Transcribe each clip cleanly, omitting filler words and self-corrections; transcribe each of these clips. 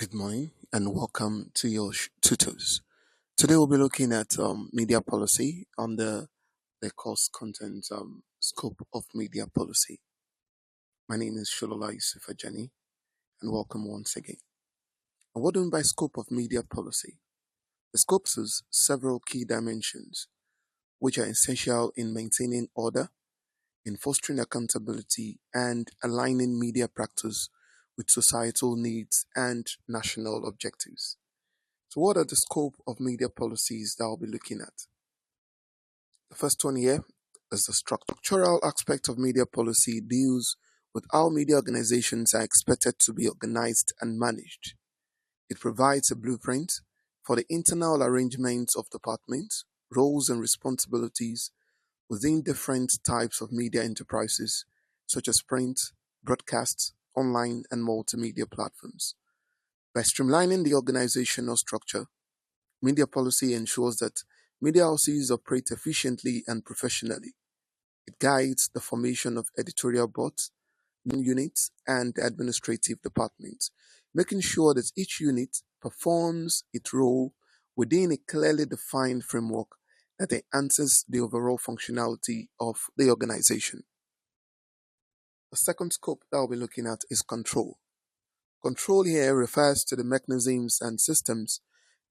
Good morning and welcome to your tutors. Today we'll be looking at media policy on the course content scope of media policy. My name is Sholola Yusufajani and welcome once again. And what do we mean by scope of media policy? The scope has several key dimensions which are essential in maintaining order, in fostering accountability, and aligning media practice with societal needs and national objectives. So, what are the scope of media policies that I'll be looking at? The first one here is the structural aspect of media policy deals with how media organizations are expected to be organized and managed. It provides a blueprint for the internal arrangements of departments, roles, and responsibilities within different types of media enterprises, such as print, broadcast, online, and multimedia platforms. By streamlining the organizational structure, media policy ensures that media houses operate efficiently and professionally. It guides the formation of editorial boards, units, and administrative departments, making sure that each unit performs its role within a clearly defined framework that enhances the overall functionality of the organization. The second scope that we'll be looking at is control. Control here refers to the mechanisms and systems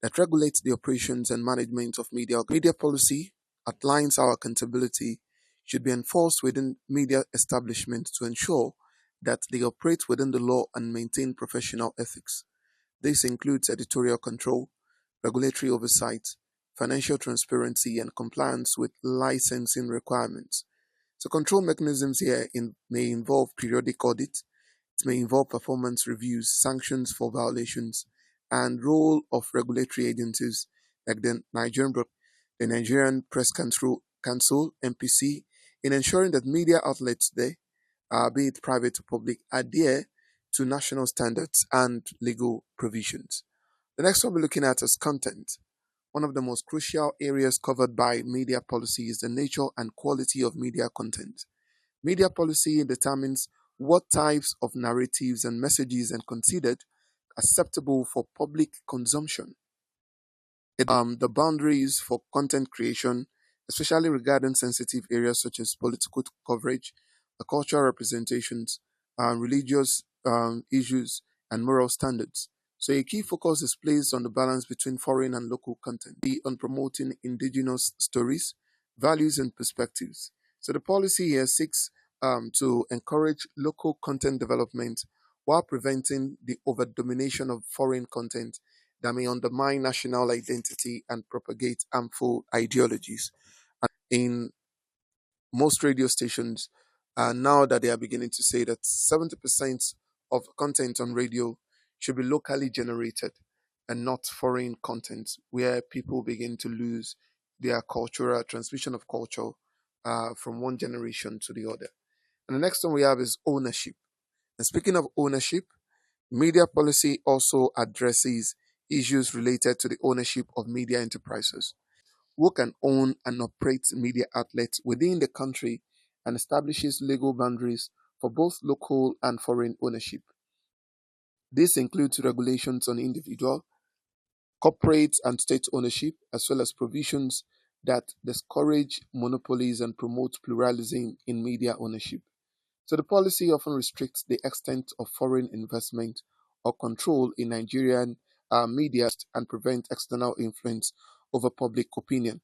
that regulate the operations and management of media. Media policy outlines how accountability should be enforced within media establishments to ensure that they operate within the law and maintain professional ethics. This includes editorial control, regulatory oversight, financial transparency, and compliance with licensing requirements. So, control mechanisms here may involve periodic audit, it may involve performance reviews, sanctions for violations, and role of regulatory agencies like the Nigerian Press Council (NPC) in ensuring that media outlets there, be it private or public, adhere to national standards and legal provisions. The next one we're looking at is content. One of the most crucial areas covered by media policy is the nature and quality of media content. Media policy determines what types of narratives and messages are considered acceptable for public consumption. The boundaries for content creation, especially regarding sensitive areas such as political coverage, cultural representations, religious issues, and moral standards. So, a key focus is placed on the balance between foreign and local content, on promoting indigenous stories, values, and perspectives. So, the policy here seeks to encourage local content development while preventing the over domination of foreign content that may undermine national identity and propagate harmful ideologies. In most radio stations, now that they are beginning to say that 70% of content on radio should be locally generated and not foreign content, where people begin to lose their cultural transmission of culture from one generation to the other. And the next one we have is ownership. And speaking of ownership, media policy also addresses issues related to the ownership of media enterprises. Who can own and operate media outlets within the country and establishes legal boundaries for both local and foreign ownership. This includes regulations on individual, corporate, and state ownership, as well as provisions that discourage monopolies and promote pluralism in media ownership. So the policy often restricts the extent of foreign investment or control in Nigerian media and prevent external influence over public opinion.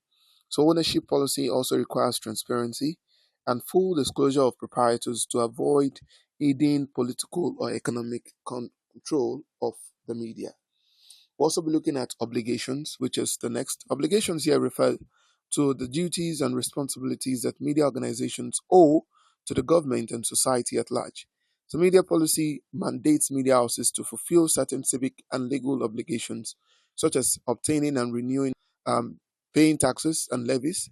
So ownership policy also requires transparency and full disclosure of proprietors to avoid aiding political or economic control of the media. We'll also be looking at obligations, which is the next. Obligations here refer to the duties and responsibilities that media organizations owe to the government and society at large. So, media policy mandates media houses to fulfill certain civic and legal obligations, such as obtaining and renewing, um, paying taxes and levies,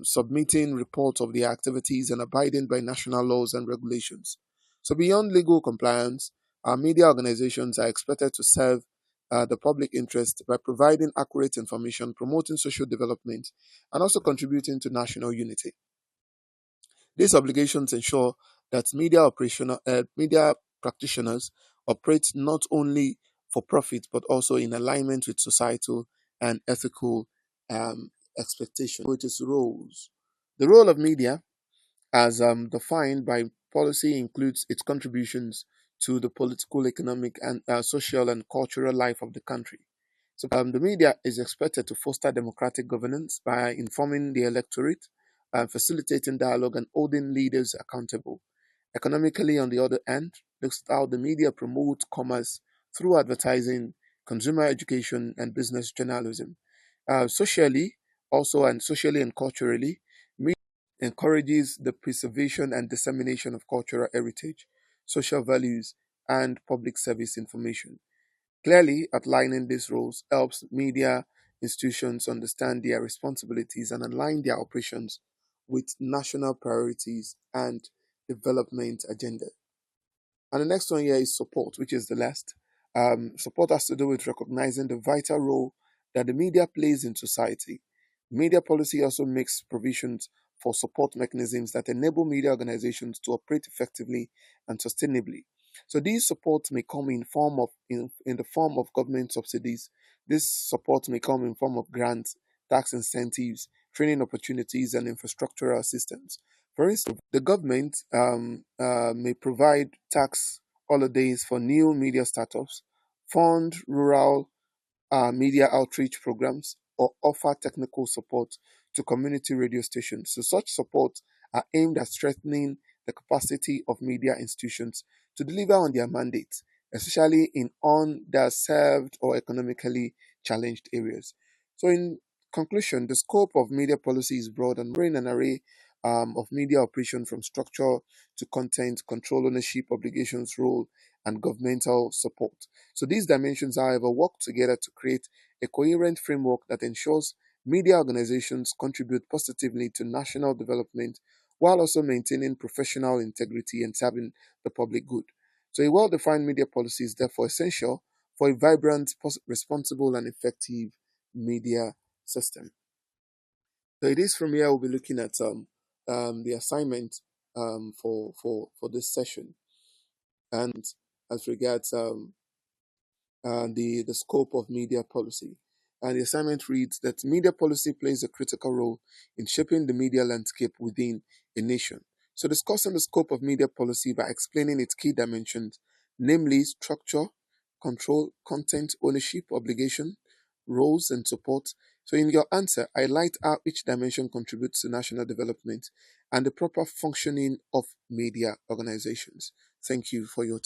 submitting reports of their activities, and abiding by national laws and regulations. So, beyond legal compliance, our media organizations are expected to serve the public interest by providing accurate information, promoting social development, and also contributing to national unity. These obligations ensure that media practitioners operate not only for profit, but also in alignment with societal and ethical expectations. So it is roles. The role of media, as defined by policy, includes its contributions to the political, economic, and social and cultural life of the country. So, the media is expected to foster democratic governance by informing the electorate, facilitating dialogue, and holding leaders accountable. Economically, on the other hand, looks at how the media promote commerce through advertising, consumer education, and business journalism. Socially, also, and socially and culturally, media encourages the preservation and dissemination of cultural heritage, social values, and public service information. Clearly outlining these roles helps media institutions understand their responsibilities and align their operations with national priorities and development agenda. And the next one here is support, which is the last. Support has to do with recognizing the vital role that the media plays in society. Media policy also makes provisions for support mechanisms that enable media organizations to operate effectively and sustainably. So these supports may come in the form of government subsidies. This support may come in form of grants, tax incentives, training opportunities, and infrastructural assistance. For instance, the government may provide tax holidays for new media startups, fund rural media outreach programs, or offer technical support to community radio stations. So, such support are aimed at strengthening the capacity of media institutions to deliver on their mandates, especially in underserved or economically challenged areas. So, in conclusion, the scope of media policy is broad and covering an array of media operation from structure to content, control ownership, obligations, role, and governmental support. So these dimensions, however, work together to create a coherent framework that ensures media organizations contribute positively to national development while also maintaining professional integrity and serving the public good. So a well-defined media policy is therefore essential for a vibrant, responsible, and effective media system. So it is from here we'll be looking at the assignment for this session, and as regards the scope of media policy. And the assignment reads that media policy plays a critical role in shaping the media landscape within a nation. So, discussing the scope of media policy by explaining its key dimensions, namely structure, control, content, ownership, obligation, roles, and support. So, in your answer, highlight how each dimension contributes to national development and the proper functioning of media organizations. Thank you for your time.